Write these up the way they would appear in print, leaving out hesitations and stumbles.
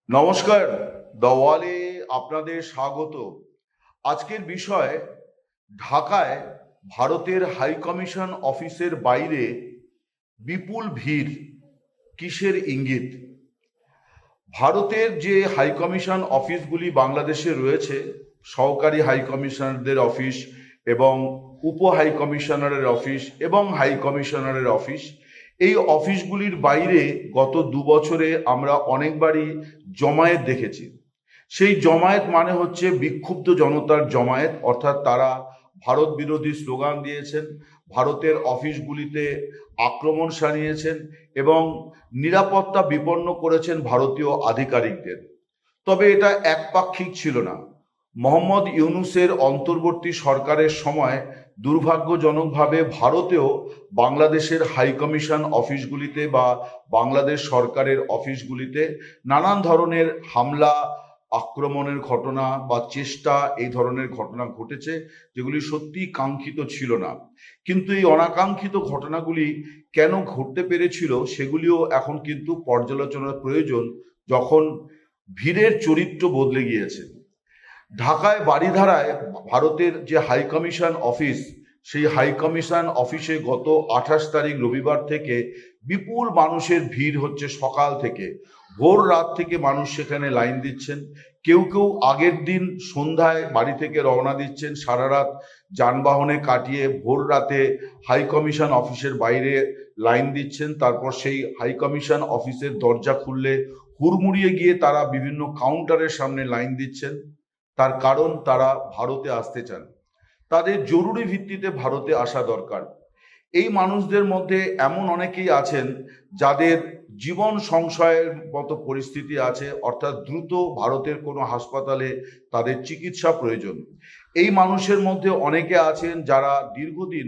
নমস্কার। দ্য ওয়ালে আপনাদের স্বাগত। আজকের বিষয় ঢাকায় ভারতের হাই কমিশন অফিসের বাইরে বিপুল ভিড় কিসের ইঙ্গিত? ভারতের যে হাই কমিশন অফিসগুলি বাংলাদেশে রয়েছে, সহকারী হাই কমিশনারদের অফিস এবং উপ হাই কমিশনারের অফিস এবং হাই কমিশনারের অফিস, এই অফিসগুলির বাইরে গত 2 বছরে আমরা অনেকবারই জমায়েত দেখেছি। সেই জমায়েত মানে হচ্ছে বিক্ষুব্ধ জনতার জমায়েত, অর্থাৎ তারা ভারত বিরোধী স্লোগান দিয়েছেন, ভারতের অফিসগুলিতে আক্রমণ সানিয়েছেন এবং নিরাপত্তা বিপন্ন করেছেন ভারতীয় আধিকারিকদের। তবে এটা একপাক্ষিক ছিল না। মোহাম্মদ ইউনূসের অন্তর্বর্তী সরকারের সময় দুর্ভাগ্যজনকভাবে ভারতেও বাংলাদেশের হাই কমিশন অফিসগুলিতে বা বাংলাদেশ সরকারের অফিসগুলিতে নানান ধরনের হামলা, আক্রমণের ঘটনা বা চেষ্টা, এই ধরনের ঘটনা ঘটেছে, যেগুলি সত্যি কাঙ্ক্ষিত ছিল না। কিন্তু এই অনাকাঙ্ক্ষিত ঘটনাগুলি কেন ঘটতে পেরেছিল সেগুলিও এখন কিন্তু পর্যালোচনার প্রয়োজন, যখন ভিড়ের চরিত্র বদলে গিয়েছে। ঢাকায় বারিধারায় ভারতের যে হাই কমিশন অফিস, সেই হাই কমিশন অফিসে গত 28 তারিখ রবিবার থেকে বিপুল মানুষের ভিড় হচ্ছে। সকাল থেকে ভোর রাত থেকে মানুষ সেখানে লাইন দিচ্ছেন। কেউ কেউ আগের দিন সন্ধ্যায় বাড়ি থেকে রওনা দিচ্ছেন, সারা রাত যানবাহনে কাটিয়ে ভোর রাতে হাই কমিশন অফিসের বাইরে লাইন দিচ্ছেন। তারপর সেই হাই কমিশন অফিসের দরজা খুললে হুড়মুড়িয়ে গিয়ে তারা বিভিন্ন কাউন্টারের সামনে লাইন দিচ্ছেন। তার কারণ তারা ভারতে আসতে চান, তাদের জরুরি ভিত্তিতে ভারতে আসা দরকার। এই মানুষদের মধ্যে এমন অনেকেই আছেন যাদের জীবন সংশয়ের মতো পরিস্থিতি আছে, অর্থাৎ দ্রুত ভারতের কোনো হাসপাতালে তাদের চিকিৎসা প্রয়োজন। এই মানুষের মধ্যে অনেকে আছেন যারা দীর্ঘদিন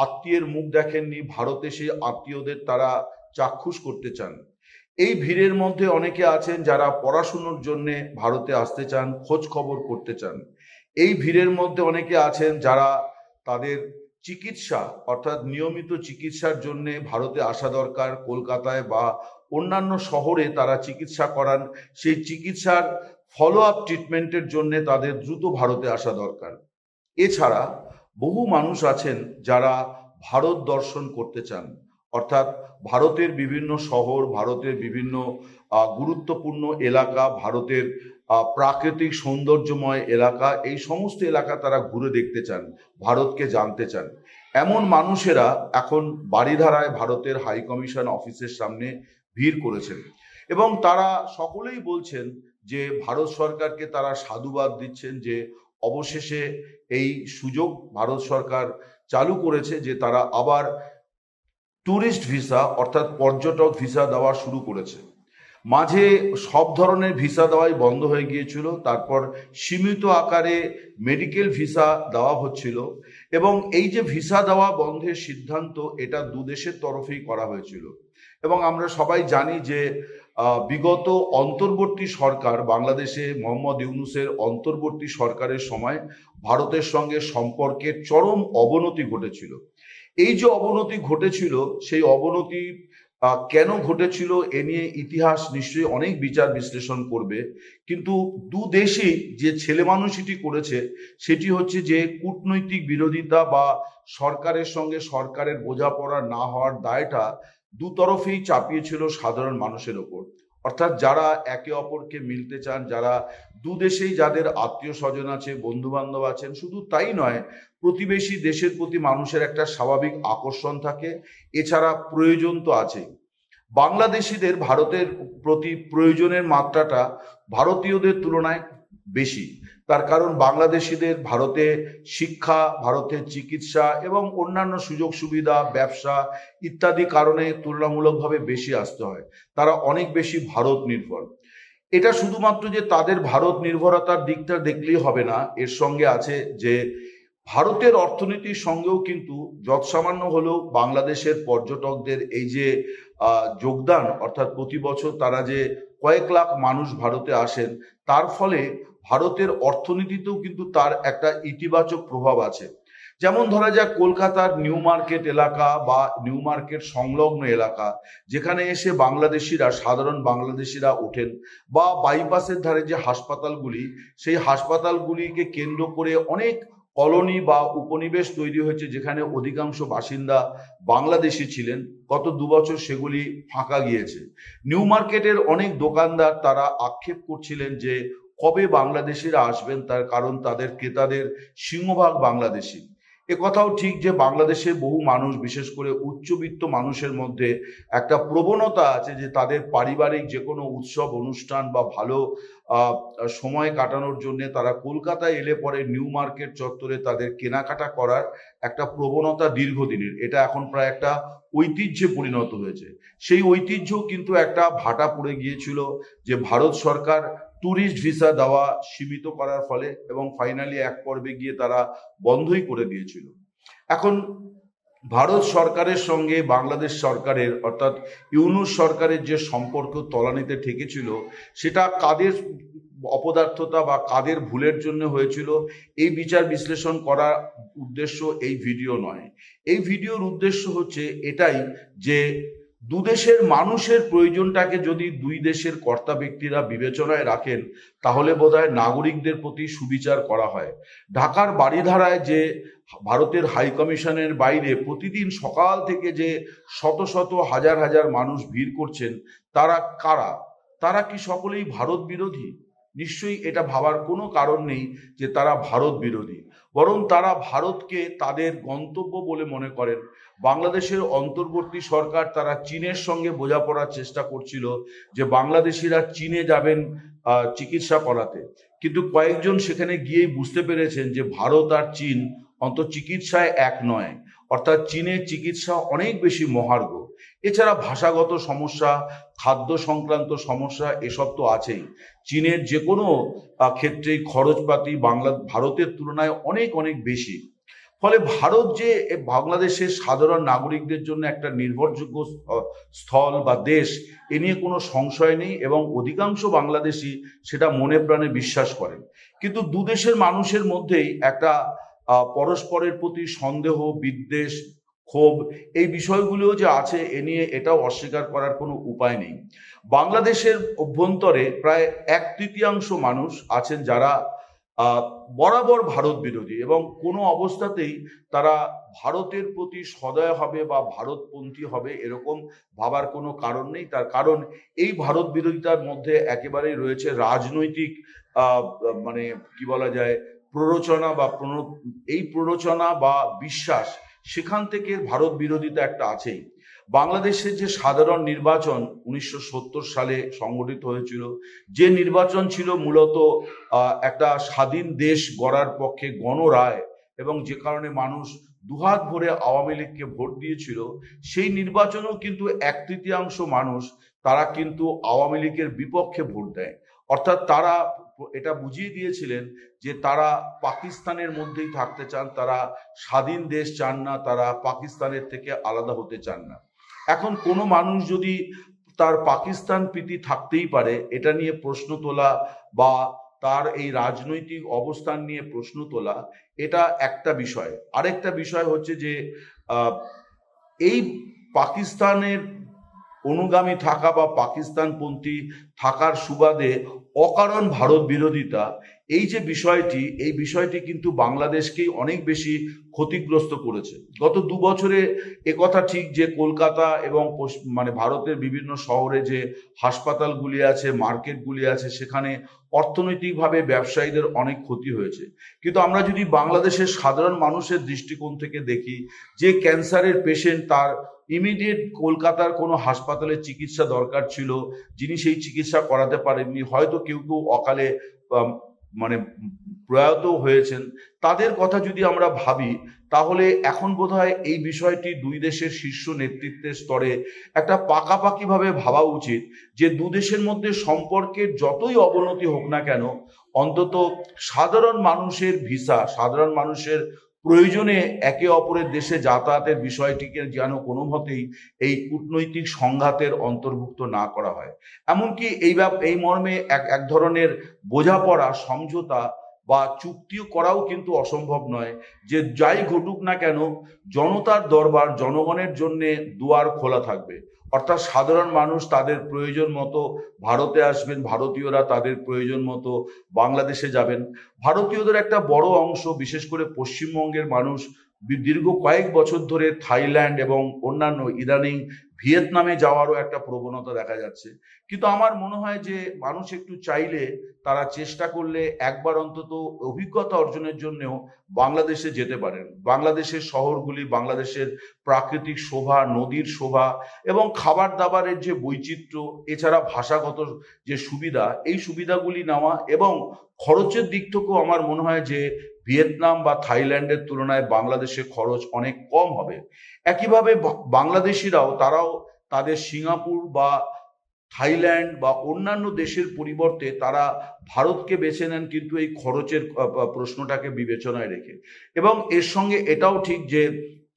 আত্মীয়ের মুখ দেখেননি, ভারতে সেই আত্মীয়দের তারা চাক্ষুষ করতে চান। এই ভিড়ের মধ্যে অনেকে আছেন যারা পড়াশুনোর জন্য ভারতে আসতে চান, খোঁজ খবর করতে চান। এই ভিড়ের মধ্যে অনেকে আছেন যারা তাদের চিকিৎসা, অর্থাৎ নিয়মিত চিকিৎসার জন্য ভারতে আসা দরকার। কলকাতায় বা অন্যান্য শহরে তারা চিকিৎসা করান, সেই চিকিৎসার ফলো আপ ট্রিটমেন্টের জন্য তাদের দ্রুত ভারতে আসা দরকার। এছাড়া বহু মানুষ আছেন যারা ভারত দর্শন করতে চান, অর্থাৎ ভারতের বিভিন্ন শহর, ভারতের বিভিন্ন গুরুত্বপূর্ণ এলাকা, ভারতের প্রাকৃতিক সৌন্দর্যময় এলাকা, এই সমস্ত এলাকা তারা ঘুরে দেখতে চান, ভারতকে জানতে চান। এমন মানুষেরা এখন বারিধারায় ভারতের হাই কমিশন অফিসের সামনে ভিড় করেছেন এবং তারা সকলেই বলছেন যে ভারত সরকারকে তারা সাধুবাদ দিচ্ছেন যে অবশেষে এই সুযোগ ভারত সরকার চালু করেছে, যে তারা আবার ট্যুরিস্ট ভিসা অর্থাৎ পর্যটক ভিসা দেওয়া শুরু করেছে। মাঝে সব ধরনের ভিসা দেওয়াই বন্ধ হয়ে গিয়েছিল, তারপর সীমিত আকারে মেডিকেল ভিসা দেওয়া হচ্ছিল এবং এই যে ভিসা দেওয়া বন্ধের সিদ্ধান্ত, এটা দুদেশের তরফেই করা হয়েছিল। এবং আমরা সবাই জানি যে বিগত অন্তর্বর্তী সরকার, বাংলাদেশে মোহাম্মদ ইউনূসের অন্তর্বর্তী সরকারের সময় ভারতের সঙ্গে সম্পর্কের চরম অবনতি ঘটেছিল। এই যে অবনতি ঘটেছিল, সেই অবনতি কেন ঘটেছিল এ নিয়ে ইতিহাস নিশ্চয়ই অনেক বিচার বিশ্লেষণ করবে, কিন্তু দু দেশই যে ছেলে মানুষটি করেছে সেটি হচ্ছে যে কূটনৈতিক বিরোধিতা বা সরকারের সঙ্গে সরকারের বোঝাপড়া না হওয়ার দায়টা দুতরফেই চাপিয়েছিল সাধারণ মানুষের ওপর। অর্থাৎ যারা একে অপরকে মিলতে চান, যারা দু দেশেই যাদের আত্মীয় স্বজন আছে, বন্ধু বান্ধব আছেন, শুধু তাই নয়, প্রতিবেশী দেশের প্রতি মানুষের একটা স্বাভাবিক আকর্ষণ থাকে। এছাড়া প্রয়োজন তো আছেই। বাংলাদেশিদের ভারতের প্রতি প্রয়োজনের মাত্রাটা ভারতীয়দের তুলনায় বেশি। তার কারণ বাংলাদেশিদের ভারতে শিক্ষা, ভারতের চিকিৎসা এবং অন্যান্য সুযোগ সুবিধা, ব্যবসা ইত্যাদি কারণে তুলনামূলকভাবে বেশি আসতে হয়। তারা অনেক বেশি ভারত নির্ভর। এটা শুধুমাত্র যে তাদের ভারত নির্ভরতার দিকটা দেখলেই হবে না, এর সঙ্গে আছে যে ভারতের অর্থনীতির সঙ্গেও কিন্তু যৎসামান্য হলেও বাংলাদেশের পর্যটকদের এই যে যোগদান, অর্থাৎ প্রতি বছর তারা যে কয়েক লাখ মানুষ ভারতে আসেন, তার ফলে ভারতের অর্থনীতিতেও কিন্তু তার একটা ইতিবাচক প্রভাব আছে। যেমন ধরা যাক কলকাতার নিউ মার্কেট এলাকা বা নিউ মার্কেট সংলগ্ন এলাকা, যেখানে এসে বাংলাদেশিরা, সাধারণ বাংলাদেশিরা ওঠেন, বা বাইপাসের ধারে যে হাসপাতালগুলি, সেই হাসপাতালগুলিকে কেন্দ্র করে অনেক কলোনি বা উপনিবেশ তৈরি হয়েছে, যেখানে অধিকাংশ বাসিন্দা বাংলাদেশি ছিলেন। গত 2 বছর সেগুলি ফাঁকা গিয়েছে। নিউ মার্কেটের অনেক দোকানদার তারা আক্ষেপ করছিলেন যে কবে বাংলাদেশিরা আসবেন, তার কারণ তাদের ক্রেতাদের সিংহভাগ বাংলাদেশি। কথাও ঠিক যে বাংলাদেশের বহু মানুষ, বিশেষ করে উচ্চবিত্ত মানুষের মধ্যে একটা প্রবণতা আছে যে তাদের পারিবারিক যে কোনো উৎসব অনুষ্ঠান বা ভালো সময় কাটানোর জন্য তারা কলকাতায় এলে পরে নিউ মার্কেট চত্বরে তাদের কেনাকাটা করার একটা প্রবণতা দীর্ঘদিনের। এটা এখন প্রায় একটা ঐতিহ্যে পরিণত হয়েছে। সেই ঐতিহ্য কিন্তু একটা ভাটা পড়ে গিয়েছিল, যে ভারত সরকার ট্যুরিস্ট ভিসা দেওয়া সীমিত করার ফলে, এবং ফাইনালি এক পর্বে গিয়ে তারা বন্ধই করে দিয়েছিল। এখন ভারত সরকারের সঙ্গে বাংলাদেশ সরকারের, অর্থাৎ ইউনূস সরকারের যে সম্পর্ক তলানিতে ঠেকেছিল, সেটা কাদের অপদার্থতা বা কাদের ভুলের জন্য হয়েছিল, এই বিচার বিশ্লেষণ করার উদ্দেশ্য এই ভিডিও নয়। এই ভিডিওর উদ্দেশ্য হচ্ছে এটাই যে দুদেশের মানুষের প্রয়োজনটাকে যদি দুই দেশের কর্তা ব্যক্তিরা বিবেচনায় রাখেন, তাহলে বোধহয় নাগরিকদের প্রতি সুবিচার করা হয়। ঢাকার বারিধারায় যে ভারতের হাই কমিশনের বাইরে প্রতিদিন সকাল থেকে যে শত শত হাজার হাজার মানুষ ভিড় করছেন, তারা কারা? তারা কি সকলেই ভারত বিরোধী? নিশ্চয়ই এটা ভাবার কোনো কারণ নেই যে তারা ভারত বিরোধী, বরং তারা ভারতকে তাদের গন্তব্য বলে মনে করেন। বাংলাদেশের অন্তর্বর্তী সরকার তারা চীনের সঙ্গে বোঝাপড়ার চেষ্টা করছিল যে বাংলাদেশিরা চীনে যাবেন চিকিৎসা করাতে, কিন্তু কয়েকজন সেখানে গিয়েই বুঝতে পেরেছেন যে ভারত আর চীন অন্তত চিকিৎসায় এক নয়, অর্থাৎ চীনের চিকিৎসা অনেক বেশি মহার্ঘ। এছাড়া ভাষাগত সমস্যা, খাদ্য সংক্রান্ত সমস্যা, এসব তো আছেই। চীনের যে কোনো ক্ষেত্রেই খরচপাতি ভারতের তুলনায় অনেক অনেক বেশি। ফলে ভারত যে বাংলাদেশের সাধারণ নাগরিকদের জন্য একটা নির্ভরযোগ্য স্থল বা দেশ, এ নিয়ে কোনো সংশয় নেই, এবং অধিকাংশ বাংলাদেশি সেটা মনে প্রাণে বিশ্বাস করেন। কিন্তু দুদেশের মানুষের মধ্যেই একটা পরস্পরের প্রতি সন্দেহ, বিদ্বেষ, ক্ষোভ, এই বিষয়গুলো যে আছে, এ নিয়ে এটাও অস্বীকার করার কোনো উপায় নেই। বাংলাদেশের অভ্যন্তরে প্রায় 1/3 মানুষ আছেন যারা বরাবর ভারত বিরোধী, এবং কোনো অবস্থাতেই তারা ভারতের প্রতি সদয় হবে বা ভারতপন্থী হবে এরকম ভাবার কোনো কারণ নেই। তার কারণ এই ভারত বিরোধিতার মধ্যে একেবারেই রয়েছে রাজনৈতিক মানে কি বলা যায়, প্ররোচনা বা এই প্ররোচনা বা বিশ্বাস, সেখান থেকে ভারত বিরোধিতা একটা আছেই। বাংলাদেশের যে সাধারণ নির্বাচন 1970 সালে সংগঠিত হয়েছিল, যে নির্বাচন ছিল মূলত একটা স্বাধীন দেশ গড়ার পক্ষে গণরায়, এবং যে কারণে মানুষ দুহাত ভরে আওয়ামী লীগকে ভোট দিয়েছিল, সেই নির্বাচনেও কিন্তু 1/3 মানুষ তারা কিন্তু আওয়ামী লীগের বিপক্ষে ভোট দেয়। অর্থাৎ তারা এটা বুঝিয়ে দিয়েছিলেন যে তারা পাকিস্তানের মধ্যেই থাকতে চান, তারা স্বাধীন দেশ চান না, তারা পাকিস্তানের থেকে আলাদা হতে চান না। এখন কোনো মানুষ যদি তার পাকিস্তান প্রীতি থাকতেই পারে, এটা নিয়ে প্রশ্ন তোলা বা তার এই রাজনৈতিক অবস্থান নিয়ে প্রশ্ন তোলা, এটা একটা বিষয়। আরেকটা বিষয় হচ্ছে যে এই পাকিস্তানের অনুগামী থাকা বা পাকিস্তানপন্থী থাকার সুবাদে অকারণ ভারত বিরোধিতা, এই যে বিষয়টি, এই বিষয়টি কিন্তু বাংলাদেশকেই অনেক বেশি ক্ষতিগ্রস্ত করেছে। গত 2 বছরে একথা ঠিক যে কলকাতা এবং মানে ভারতের বিভিন্ন শহরে যে হাসপাতালগুলি আছে, মার্কেটগুলি আছে, সেখানে অর্থনৈতিকভাবে ব্যবসায়ীদের অনেক ক্ষতি হয়েছে। কিন্তু আমরা যদি বাংলাদেশের সাধারণ মানুষের দৃষ্টিকোণ থেকে দেখি, যে ক্যান্সারের পেশেন্ট, তার ইমিডিয়েট কলকাতার কোনো হাসপাতালে চিকিৎসা দরকার ছিল, যিনি সেই চিকিৎসা করাতে পারেননি, হয়তো কেউ কেউ অকালে মানে প্রয়াত হয়েছেন, তাদের কথা যদি আমরা ভাবি, তাহলে এখন বোধহয় এই বিষয়টি দুই দেশের শীর্ষ নেতৃত্বের স্তরে একটা পাকাপাকিভাবে ভাবা উচিত যে দুদেশের মধ্যে সম্পর্কের যতই অবনতি হোক না কেন, অন্তত সাধারণ মানুষের ভিসা, সাধারণ মানুষের প্রয়োজনে একে অপরের দেশে যাতায়াতের বিষয়টিকে যেন কোনো মতেই এই কূটনৈতিক সংঘাতের অন্তর্ভুক্ত না করা হয়। এমনকি এই মর্মে এক ধরনের বোঝাপড়া, সমঝোতা বা চুক্তিও করাও কিন্তু অসম্ভব নয়। যে যাই ঘটুক না কেন, জনতার দরবার জনগণের জন্য দুয়ার খোলা থাকবে। অর্থাৎ সাধারণ মানুষ তাদের প্রয়োজন মতো ভারতে আসবেন, ভারতীয়রা তাদের প্রয়োজন মতো বাংলাদেশে যাবেন। ভারতীয়দের একটা বড় অংশ, বিশেষ করে পশ্চিমবঙ্গের মানুষ দীর্ঘ কয়েক বছর ধরে থাইল্যান্ড এবং অন্যান্য ইদানিং ভিয়েতনামে যাওয়ারও একটা প্রবণতা দেখা যাচ্ছে। কিন্তু আমার মনে হয় যে মানুষ একটু চাইলে, তারা চেষ্টা করলে একবার অন্তত অভিজ্ঞতা অর্জনের জন্যও বাংলাদেশে যেতে পারেন। বাংলাদেশের শহরগুলি, বাংলাদেশের প্রাকৃতিক শোভা, নদীর শোভা এবং খাবার দাবারের যে বৈচিত্র্য, এছাড়া ভাষাগত যে সুবিধা, এই সুবিধাগুলি নেওয়া এবং খরচের দিক থেকেও আমার মনে হয় যে ভিয়েতনাম বা থাইল্যান্ডের তুলনায় বাংলাদেশে খরচ অনেক কম হবে। একইভাবে বাংলাদেশিরাও তারাও তাদের সিঙ্গাপুর বা থাইল্যান্ড বা অন্যান্য দেশের পরিবর্তে তারা ভারতকে বেছে নেন, কিন্তু এই খরচের প্রশ্নটাকে বিবেচনায় রেখে। এবং এর সঙ্গে এটাও ঠিক যে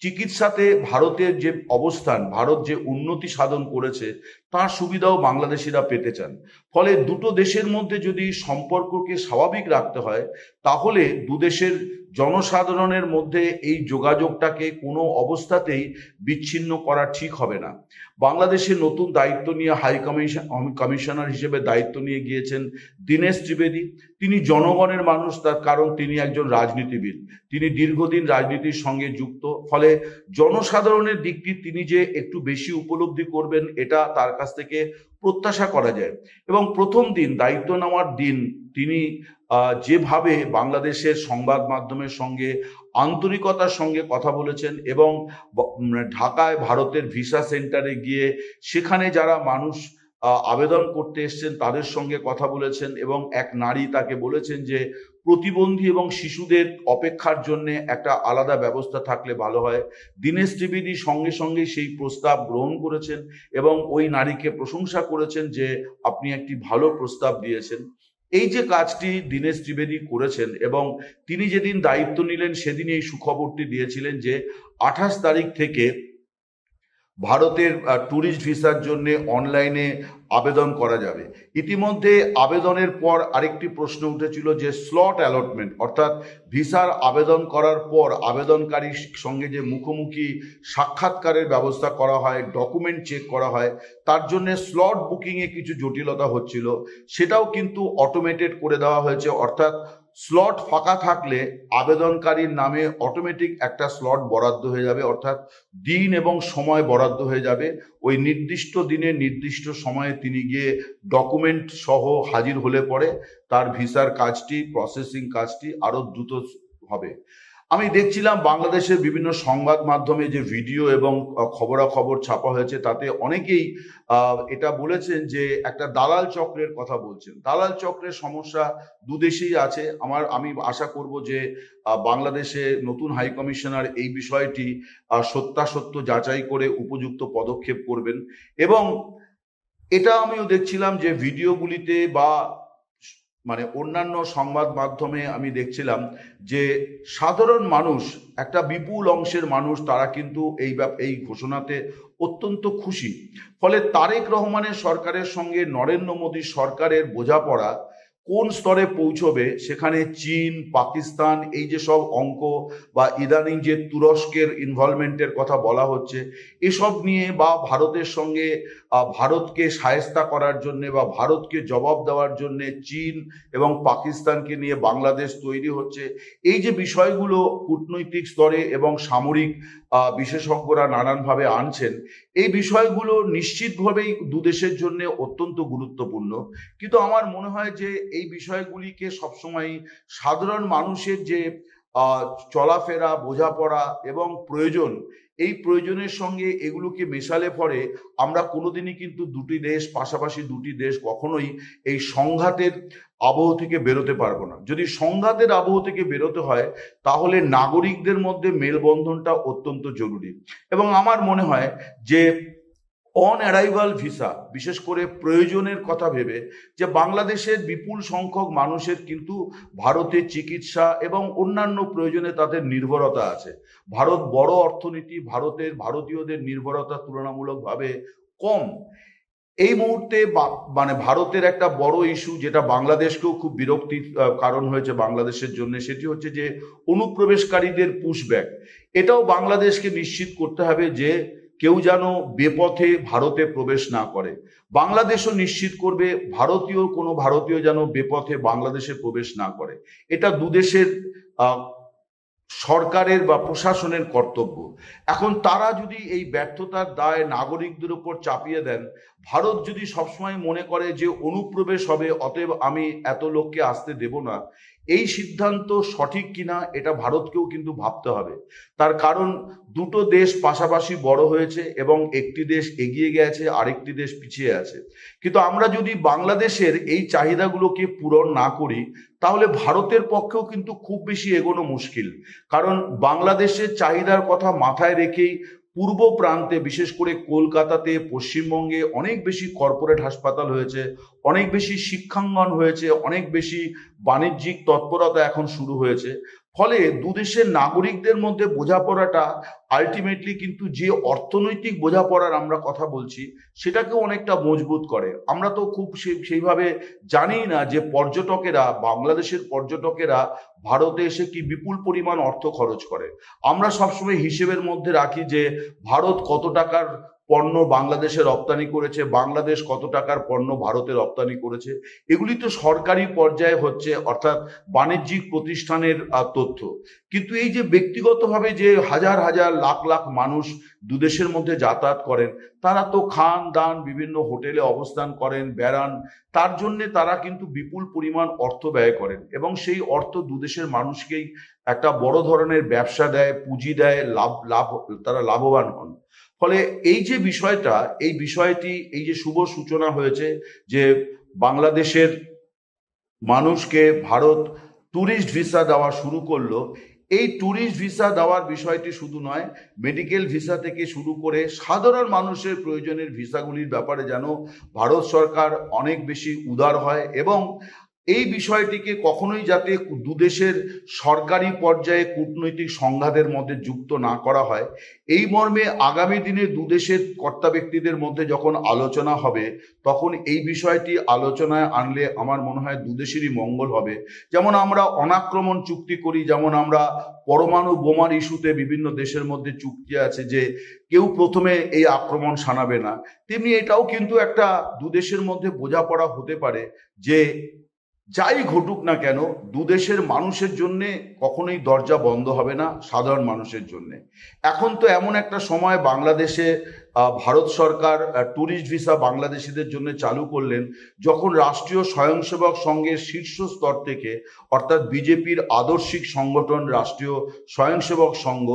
চিকিৎসাতে ভারতের যে অবস্থান, ভারত যে উন্নতি সাধন করেছে, তার সুবিধাও বাংলাদেশিরা পেতে চান। ফলে দুটো দেশের মধ্যে যদি সম্পর্ককে স্বাভাবিক রাখতে হয়, তাহলে দুদেশের জনসাধারণের মধ্যে এই যোগাযোগটাকে কোনো অবস্থাতেই বিচ্ছিন্ন করা ঠিক হবে না। বাংলাদেশে নতুন দায়িত্ব নিয়ে কমিশনার হিসেবে দায়িত্ব নিয়ে গিয়েছেন দীনেশ ত্রিবেদী। তিনি জনগণের মানুষ, তার কারণ তিনি একজন রাজনীতিবিদ, তিনি দীর্ঘদিন রাজনীতির সঙ্গে যুক্ত। ফলে জনসাধারণের দিকটি তিনি যে একটু বেশি উপলব্ধি করবেন, এটা তার কাছ থেকে প্রত্যাশা করা যায়। এবং প্রথম দিন, দায়িত্ব নেওয়ার দিন, তিনি যেভাবে বাংলাদেশের সংবাদ মাধ্যমের সঙ্গে আন্তরিকতার সঙ্গে কথা বলেছেন এবং ঢাকায় ভারতের ভিসা সেন্টারে গিয়ে সেখানে যারা মানুষ আবেদন করতে এসছেন তাদের সঙ্গে কথা বলেছেন, এবং এক নারী তাকে বলেছেন যে প্রতিবন্ধী এবং শিশুদের অপেক্ষার জন্য একটা আলাদা ব্যবস্থা থাকলে ভালো হয়। দীনেশ ত্রিবেদী সঙ্গে সঙ্গে সেই প্রস্তাব গ্রহণ করেছেন এবং ওই নারীকে প্রশংসা করেছেন যে আপনি একটি ভালো প্রস্তাব দিয়েছেন। এই যে কাজটি দীনেশ ত্রিবেদী করেছেন, এবং তিনি যেদিন দায়িত্ব নিলেন সেদিন এই সুখবরটি দিয়েছিলেন যে 28 তারিখ থেকে ভারতের ট্যুরিস্ট ভিসার জন্য অনলাইনে আবেদন করা যাবে। ইতিমধ্যে আবেদনের পর আরেকটি প্রশ্ন উঠেছিল যে স্লট অ্যালটমেন্ট, অর্থাৎ ভিসার আবেদন করার পর আবেদনকারীর সঙ্গে যে মুখোমুখি সাক্ষাৎকারের ব্যবস্থা করা হয়, ডকুমেন্ট চেক করা হয়, তার জন্য স্লট বুকিংয়ে কিছু জটিলতা হচ্ছিল। সেটাও কিন্তু অটোমেটেড করে দেওয়া হয়েছে। অর্থাৎ স্লট ফাঁকা থাকলে আবেদনকারীর নামে অটোমেটিক একটা স্লট বরাদ্দ হয়ে যাবে, অর্থাৎ দিন এবং সময় বরাদ্দ হয়ে যাবে। ওই নির্দিষ্ট দিনে নির্দিষ্ট সময়ে তিনি গিয়ে ডকুমেন্ট সহ হাজির হলে পরে তার ভিসার কাজটি, প্রসেসিং কাজটি আরো দ্রুত হবে। আমি দেখছিলাম বাংলাদেশের বিভিন্ন সংবাদ মাধ্যমে যে ভিডিও এবং খবরাখবর ছাপা হয়েছে, তাতে অনেকেই এটা বলেছেন যে একটা দালাল চক্রের কথা বলছেন। দালাল চক্রের সমস্যা দুদেশেই আছে। আমি আশা করব যে বাংলাদেশে নতুন হাই কমিশনার এই বিষয়টি সত্যাসত্য যাচাই করে উপযুক্ত পদক্ষেপ করবেন। এবং এটা আমিও দেখছিলাম যে ভিডিওগুলিতে বা অন্যান্য সংবাদ মাধ্যমে আমি দেখছিলাম যে সাধারণ মানুষ, একটা বিপুল অংশের মানুষ, তারা কিন্তু এই ঘোষণাতে অত্যন্ত খুশি। ফলে তারেক রহমানের সরকারের সঙ্গে নরেন্দ্র মোদীর সরকারের বোঝাপড়া কোন স্তরে পৌঁছবে, সেখানে চীন, পাকিস্তান, এই যে সব অঙ্ক বা ইদানিং যে তুরস্কের ইনভলভমেন্টের কথা বলা হচ্ছে, এসব নিয়ে বা ভারতের সঙ্গে ভারতকে শায়েস্তা করার জন্য বা ভারতকে জবাব দেওয়ার জন্য চীন এবং পাকিস্তানকে নিয়ে বাংলাদেশ তৈরি হচ্ছে, এই যে বিষয়গুলো কূটনৈতিক স্তরে এবং সামরিক বিশেষজ্ঞরা নানানভাবে আনছেন, এই বিষয়গুলো নিশ্চিতভাবেই দুদেশের জন্য অত্যন্ত গুরুত্বপূর্ণ। কিন্তু আমার মনে হয় যে এই বিষয়গুলিকে সবসময় সাধারণ মানুষের যে চলাফেরা, বোঝাপড়া এবং প্রয়োজন, এই প্রয়োজনের সঙ্গে এগুলোকে মেশালে পরে আমরা কোনোদিনই কিন্তু দুটি দেশ, পাশাপাশি দুটি দেশ কখনোই এই সংঘাতের আবহ থেকে বেরোতে পারবো না। যদি সংঘাতের আবহ থেকে বেরোতে হয়, তাহলে নাগরিকদের মধ্যে মেলবন্ধনটা অত্যন্ত জরুরি। এবং আমার মনে হয় যে অন অ্যারাইভাল ভিসা, বিশেষ করে প্রয়োজনের কথা ভেবে, যে বাংলাদেশের বিপুল সংখ্যক মানুষের কিন্তু ভারতের চিকিৎসা এবং অন্যান্য প্রয়োজনে তাদের নির্ভরতা আছে। ভারত বড় অর্থনীতি, ভারতীয়দের নির্ভরতা তুলনামূলকভাবে কম। এই মুহূর্তে মানে ভারতের একটা বড় ইস্যু, যেটা বাংলাদেশকেও খুব বিরক্তির কারণ হয়েছে বাংলাদেশের জন্য, সেটি হচ্ছে যে অনুপ্রবেশকারীদের পুশব্যাক। এটাও বাংলাদেশকে নিশ্চিত করতে হবে যে কেউ যেন বেপথে ভারতে প্রবেশ না করে। বাংলাদেশও নিশ্চিত করবে কোনো ভারতীয় যেন বেপথে বাংলাদেশে প্রবেশ না করে। এটা দুদেশের সরকারের বা প্রশাসনের কর্তব্য। এখন তারা যদি এই ব্যর্থতার দায় নাগরিকদের উপর চাপিয়ে দেন, ভারত যদি সবসময় মনে করে যে অনুপ্রবেশ হবে অতএব আমি এত লোককে আসতে দেব না, এই সিদ্ধান্ত সঠিক কিনা এটা ভারতকেও কিন্তু ভাবতে হবে। তার কারণ দুটো দেশ পাশাপাশি বড় হয়েছে এবং একটি দেশ এগিয়ে গেছে, আরেকটি দেশ পিছিয়ে আছে। কিন্তু আমরা যদি বাংলাদেশের এই চাহিদাগুলোকে পূরণ না করি, তাহলে ভারতের পক্ষেও কিন্তু খুব বেশি এগোনো মুশকিল। কারণ বাংলাদেশের চাহিদার কথা মাথায় রেখেই পূর্ব প্রান্তে, বিশেষ করে কলকাতাতে, পশ্চিমবঙ্গে অনেক বেশি কর্পোরেট হাসপাতাল হয়েছে, অনেক বেশি শিক্ষাঙ্গন হয়েছে, অনেক বেশি বাণিজ্যিক তৎপরতা এখন শুরু হয়েছে। ফলে দুদেশের নাগরিকদের মধ্যে বোঝাপড়াটা আলটিমেটলি কিন্তু যে অর্থনৈতিক বোঝাপড়ার আমরা কথা বলছি সেটাকেও অনেকটা মজবুত করে। আমরা তো খুব সেইভাবে জানি না যে বাংলাদেশের পর্যটকেরা ভারতে এসে কি বিপুল পরিমাণ অর্থ খরচ করে। আমরা সবসময় হিসেবের মধ্যে রাখি যে ভারত কত টাকার পণ্য বাংলাদেশে রপ্তানি করেছে, বাংলাদেশ কত টাকার পণ্য ভারতে রপ্তানি করেছে। এগুলি তো সরকারি পর্যায়ে হচ্ছে, অর্থাৎ বাণিজ্যিক প্রতিষ্ঠানের তথ্য। কিন্তু এই যে ব্যক্তিগতভাবে যে হাজার হাজার লাখ লাখ মানুষ দুদেশের মধ্যে যাতায়াত করেন, তারা তো খান দান, বিভিন্ন হোটেলে অবস্থান করেন, বেড়ান, তার জন্য তারা কিন্তু বিপুল পরিমাণ অর্থ ব্যয় করেন এবং সেই অর্থ দুদেশের মানুষকেই একটা বড় ধরনের ব্যবসা দেয়, পুঁজি দেয়, তারা লাভবান হন। ফলে এই যে বিষয়টা, এই বিষয়টি, এই যে শুভ সূচনা হয়েছে যে বাংলাদেশের মানুষকে ভারত ট্যুরিস্ট ভিসা দেওয়া শুরু করলো, এই ট্যুরিস্ট ভিসা দেওয়ার বিষয়টি শুধু নয়, মেডিকেল ভিসা থেকে শুরু করে সাধারণ মানুষের প্রয়োজনের ভিসাগুলির ব্যাপারে যেন ভারত সরকার অনেক বেশি উদার হয় এবং এই বিষয়টিকে কখনোই যাতে দুদেশের সরকারি পর্যায়ে কূটনৈতিক সংঘাতের মধ্যে যুক্ত না করা হয়, এই মর্মে আগামী দিনে দুদেশের কর্তা ব্যক্তিদের মধ্যে যখন আলোচনা হবে, তখন এই বিষয়টি আলোচনায় আনলে আমার মনে হয় দুদেশেরই মঙ্গল হবে। যেমন আমরা অনাক্রমণ চুক্তি করি, যেমন আমরা পরমাণু বোমার ইস্যুতে বিভিন্ন দেশের মধ্যে চুক্তি আছে যে কেউ প্রথমে এই আক্রমণ শানাবে না, তেমনি এটাও কিন্তু একটা দুদেশের মধ্যে বোঝাপড়া হতে পারে যে যাই ঘটুক না কেন দুদেশের মানুষের জন্য কখনোই দরজা বন্ধ হবে না, সাধারণ মানুষের জন্য। এখন তো এমন একটা সময় বাংলাদেশে ভারত সরকার ট্যুরিস্ট ভিসা বাংলাদেশিদের জন্য চালু করলেন, যখন রাষ্ট্রীয় স্বয়ংসেবক সংঘের শীর্ষ স্তর থেকে, অর্থাৎ বিজেপির আদর্শিক সংগঠন রাষ্ট্রীয় স্বয়ংসেবক সংঘ,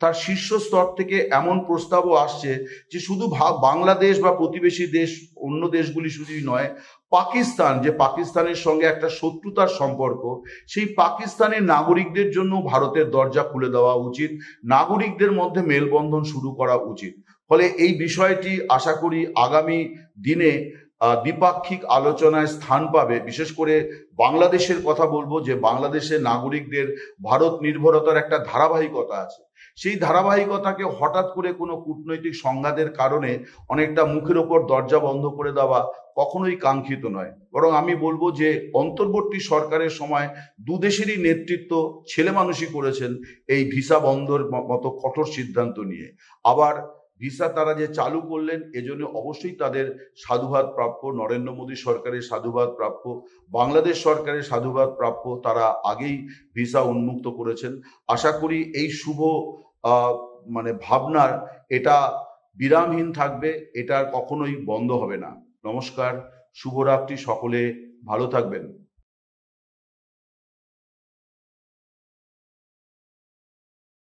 তার শীর্ষ স্তর থেকে এমন প্রস্তাবও আসছে যে শুধু বাংলাদেশ বা প্রতিবেশী দেশ, অন্য দেশগুলি শুধুই নয়, পাকিস্তান, যে পাকিস্তানের সঙ্গে একটা শত্রুতার সম্পর্ক, সেই পাকিস্তানের নাগরিকদের জন্য ভারতের দরজা খুলে দেওয়া উচিত, নাগরিকদের মধ্যে মেলবন্ধন শুরু করা উচিত। ফলে এই বিষয়টি আশা করি আগামী দিনে দ্বিপাক্ষিক আলোচনায় স্থান পাবে। বিশেষ করে বাংলাদেশের কথা বলবো যে বাংলাদেশের নাগরিকদের ভারত নির্ভরতার একটা ধারাবাহিকতা আছে, সেই ধারাবাহিকতাকে হঠাৎ করে কোনো কূটনৈতিক সংঘাতের কারণে অনেকটা মুখের ওপর দরজা বন্ধ করে দেওয়া কখনোই কাঙ্ক্ষিত নয়। বরং আমি বলবো যে অন্তর্বর্তী সরকারের সময় দুদেশেরই নেতৃত্ব ছেলে মানুষই করেছেন এই ভিসা বন্ধের মতো কঠোর সিদ্ধান্ত নিয়ে। আবার ভিসা তারা যে চালু করলেন, এজন্য অবশ্যই তাদের সাধুবাদ প্রাপ্য, নরেন্দ্র মোদী সরকারের সাধুবাদ প্রাপ্য, বাংলাদেশ সরকারের সাধুবাদ প্রাপ্য। তারা আগেই ভিসা উন্মুক্ত করেছেন। আশা করি এই শুভ মানে ভাবনার এটা বিরামহীন থাকবে, এটা কখনোই বন্ধ হবে না। নমস্কার, শুভরাত্রি, সকলে ভালো থাকবেন।